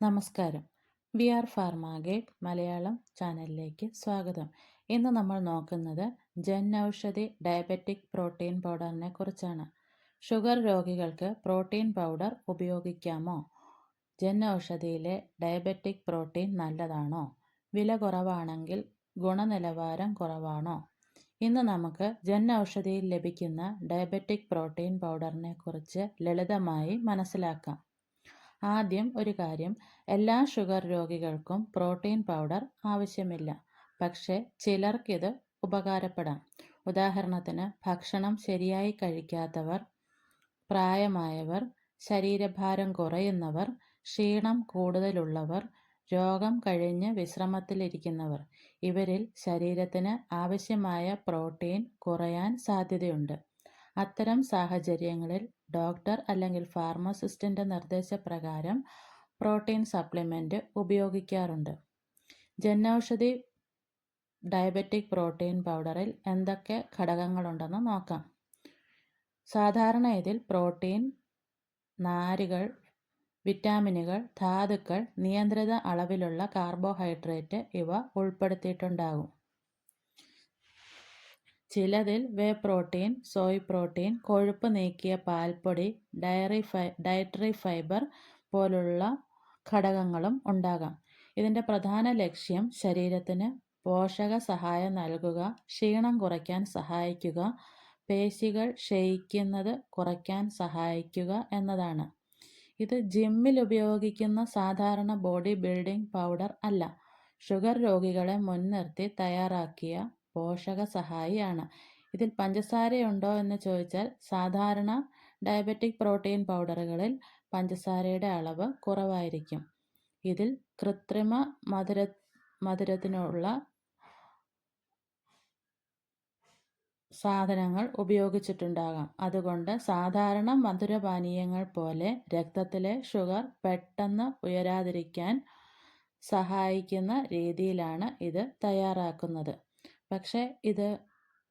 നമസ്കാരം. V R ഫാർമാഗേറ്റ് Malayalam ചാനലിലേക്ക് സ്വാഗതം. ഇന്ന് നമ്മൾ നോക്കുന്നത് ജൻ ഔഷധി ഡയബറ്റിക് പ്രോട്ടീൻ പൗഡറിനെ കുറിച്ചാണ്. ഷുഗർ രോഗികൾക്ക് പ്രോട്ടീൻ പൗഡർ ഉപയോഗിക്കാമോ? ജൻ ഔഷധിയിലെ ഡയബറ്റിക് പ്രോട്ടീൻ നല്ലതാണോ? വില കുറവാണെങ്കിൽ ഗുണനിലവാരം കുറവാണോ? ഇന്ന് നമുക്ക് ജൻ ഔഷധിയിൽ ലഭിക്കുന്ന ഡയബറ്റിക് പ്രോട്ടീൻ പൗഡറിനെ കുറിച്ച് ലളിതമായി മനസ്സിലാക്കാം. ആദ്യം ഒരു കാര്യം, എല്ലാ ഷുഗർ രോഗികൾക്കും പ്രോട്ടീൻ പൗഡർ ആവശ്യമില്ല. പക്ഷേ ചിലർക്കിത് ഉപകാരപ്പെടാം. ഉദാഹരണത്തിന് ഭക്ഷണം ശരിയായി കഴിക്കാത്തവർ, പ്രായമായവർ, ശരീരഭാരം കുറയുന്നവർ, ക്ഷീണം കൂടുതലുള്ളവർ, രോഗം കഴിഞ്ഞ് വിശ്രമത്തിലിരിക്കുന്നവർ. ഇവരിൽ ശരീരത്തിന് ആവശ്യമായ പ്രോട്ടീൻ കുറയാൻ സാധ്യതയുണ്ട്. അത്തരം സാഹചര്യങ്ങളിൽ ഡോക്ടർ അല്ലെങ്കിൽ ഫാർമസിസ്റ്റിൻ്റെ നിർദ്ദേശപ്രകാരം പ്രോട്ടീൻ സപ്ലിമെൻറ്റ് ഉപയോഗിക്കാറുണ്ട്. ജൻ ഔഷധി ഡയബറ്റിക് പ്രോട്ടീൻ പൗഡറിൽ എന്തൊക്കെ ഘടകങ്ങളുണ്ടെന്ന് നോക്കാം. സാധാരണ ഇതിൽ പ്രോട്ടീൻ, നാരുകൾ, വിറ്റാമിനുകൾ, ധാതുക്കൾ, നിയന്ത്രിത അളവിലുള്ള കാർബോഹൈഡ്രേറ്റ് ഇവ ഉൾപ്പെടുത്തിയിട്ടുണ്ടാകും. ചിലതിൽ വേ പ്രോട്ടീൻ, സോയ് പ്രോട്ടീൻ, കൊഴുപ്പ് നീക്കിയ പാൽപ്പൊടി, ഡയറ്ററി ഫൈബർ പോലുള്ള ഘടകങ്ങളും ഉണ്ടാകാം. ഇതിൻ്റെ പ്രധാന ലക്ഷ്യം ശരീരത്തിന് പോഷക സഹായം നൽകുക, ക്ഷീണം കുറയ്ക്കാൻ സഹായിക്കുക, പേശികൾ ക്ഷയിക്കുന്നത് കുറയ്ക്കാൻ സഹായിക്കുക എന്നതാണ്. ഇത് ജിമ്മിൽ ഉപയോഗിക്കുന്ന സാധാരണ ബോഡി ബിൽഡിംഗ് പൗഡർ അല്ല. ഷുഗർ രോഗികളെ മുൻനിർത്തി തയ്യാറാക്കിയ പോഷക സഹായിയാണ്. ഇതിൽ പഞ്ചസാരയുണ്ടോ എന്ന് ചോദിച്ചാൽ സാധാരണ ഡയബറ്റിക് പ്രോട്ടീൻ പൗഡറുകളിൽ പഞ്ചസാരയുടെ അളവ് കുറവായിരിക്കും. ഇതിൽ കൃത്രിമ മധുരത്തിനുള്ള സാധനങ്ങൾ ഉപയോഗിച്ചിട്ടുണ്ടാകാം. അതുകൊണ്ട് സാധാരണ മധുരപാനീയങ്ങൾ പോലെ രക്തത്തിലെ ഷുഗർ പെട്ടെന്ന് ഉയരാതിരിക്കാൻ സഹായിക്കുന്ന രീതിയിലാണ് ഇത് തയ്യാറാക്കുന്നത്. പക്ഷേ ഇത്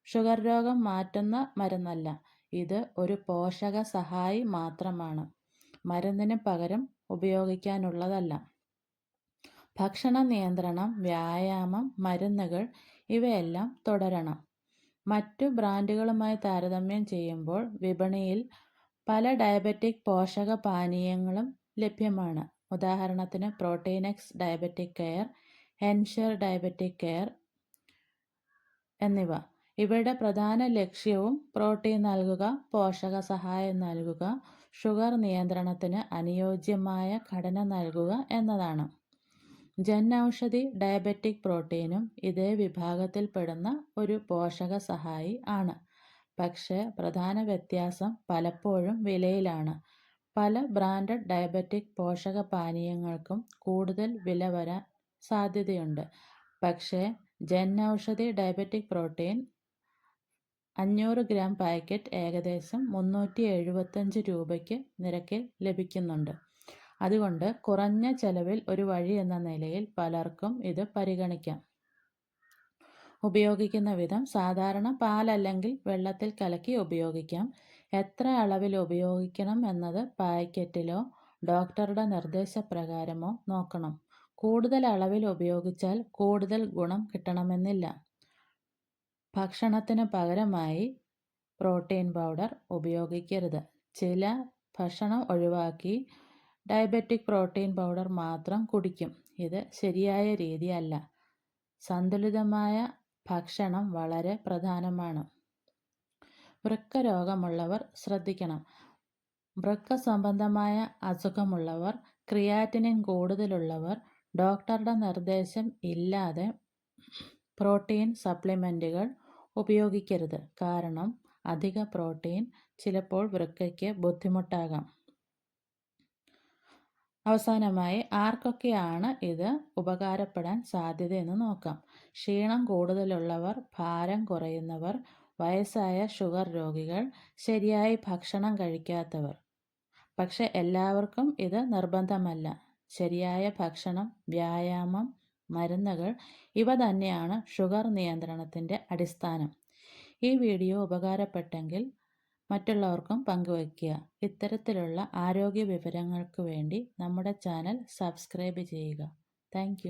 ഷുഗർ രോഗം മാറ്റുന്ന മരുന്നല്ല. ഇത് ഒരു പോഷക സഹായി മാത്രമാണ്. മരുന്നിന് പകരം ഉപയോഗിക്കാനുള്ളതല്ല. ഭക്ഷണ നിയന്ത്രണം, വ്യായാമം, മരുന്നുകൾ ഇവയെല്ലാം തുടരണം. മറ്റു ബ്രാൻഡുകളുമായി താരതമ്യം ചെയ്യുമ്പോൾ വിപണിയിൽ പല ഡയബറ്റിക് പോഷക പാനീയങ്ങളും ലഭ്യമാണ്. ഉദാഹരണത്തിന് Protinex diabetic care, Ensure diabetic care എന്നിവ. ഇവയുടെ പ്രധാന ലക്ഷ്യവും പ്രോട്ടീൻ നൽകുക, പോഷക സഹായം നൽകുക, ഷുഗർ നിയന്ത്രണത്തിന് അനുയോജ്യമായ ഘടന നൽകുക എന്നതാണ്. ജൻ ഔഷധി ഡയബറ്റിക് പ്രോട്ടീനും ഇതേ വിഭാഗത്തിൽപ്പെടുന്ന ഒരു പോഷക സഹായി ആണ്. പക്ഷേ പ്രധാന വ്യത്യാസം പലപ്പോഴും വിലയിലാണ്. പല ബ്രാൻഡഡ് ഡയബറ്റിക് പോഷക പാനീയങ്ങൾക്കും കൂടുതൽ വില വരാൻ സാധ്യതയുണ്ട്. പക്ഷേ Jan Aushadhi diabetic protein 500 gram packet ഏകദേശം 375 രൂപയ്ക്ക് നിരക്കിൽ ലഭിക്കുന്നുണ്ട്. അതുകൊണ്ട് കുറഞ്ഞ ചെലവിൽ ഒരു വഴി എന്ന നിലയിൽ പലർക്കും ഇത് പരിഗണിക്കാം. ഉപയോഗിക്കുന്ന വിധം സാധാരണ പാലല്ലെങ്കിൽ വെള്ളത്തിൽ കലക്കി ഉപയോഗിക്കാം. എത്ര അളവിൽ ഉപയോഗിക്കണം എന്നത് പാക്കറ്റിലോ ഡോക്ടറുടെ നിർദ്ദേശപ്രകാരമോ നോക്കണം. കൂടുതൽ അളവിൽ ഉപയോഗിച്ചാൽ കൂടുതൽ ഗുണം കിട്ടണമെന്നില്ല. ഭക്ഷണത്തിന് പകരമായി പ്രോട്ടീൻ പൗഡർ ഉപയോഗിക്കരുത്. ചില ഭക്ഷണം ഒഴിവാക്കി ഡയബറ്റിക് പ്രോട്ടീൻ പൗഡർ മാത്രം കുടിക്കും. ഇത് ശരിയായ രീതിയല്ല. സന്തുലിതമായ ഭക്ഷണം വളരെ പ്രധാനമാണ്. വൃക്ക രോഗമുള്ളവർ ശ്രദ്ധിക്കണം. വൃക്ക സംബന്ധമായ അസുഖമുള്ളവർ, ക്രിയാറ്റിനിൻ കൂടുതലുള്ളവർ ഡോക്ടറുടെ നിർദ്ദേശം ഇല്ലാതെ പ്രോട്ടീൻ സപ്ലിമെൻറ്റുകൾ ഉപയോഗിക്കരുത്. കാരണം അധിക പ്രോട്ടീൻ ചിലപ്പോൾ വൃക്കയ്ക്ക് ബുദ്ധിമുട്ടാകാം. അവസാനമായി ആർക്കൊക്കെയാണ് ഇത് ഉപകാരപ്പെടാൻ സാധ്യതയെന്ന് നോക്കാം. ക്ഷീണം കൂടുതലുള്ളവർ, ഭാരം കുറയുന്നവർ, വയസ്സായ ഷുഗർ രോഗികൾ, ശരിയായി ഭക്ഷണം കഴിക്കാത്തവർ. പക്ഷെ എല്ലാവർക്കും ഇത് നിർബന്ധമല്ല. ശരിയായ ഭക്ഷണം, വ്യായാമം, മരുന്നുകൾ ഇവ തന്നെയാണ് ഷുഗർ നിയന്ത്രണത്തിൻ്റെ അടിസ്ഥാനം. ഈ വീഡിയോ ഉപകാരപ്പെട്ടെങ്കിൽ മറ്റുള്ളവർക്കും പങ്കുവയ്ക്കുക. ഇത്തരത്തിലുള്ള ആരോഗ്യ വിവരങ്ങൾക്ക് വേണ്ടി നമ്മുടെ ചാനൽ സബ്സ്ക്രൈബ് ചെയ്യുക. താങ്ക്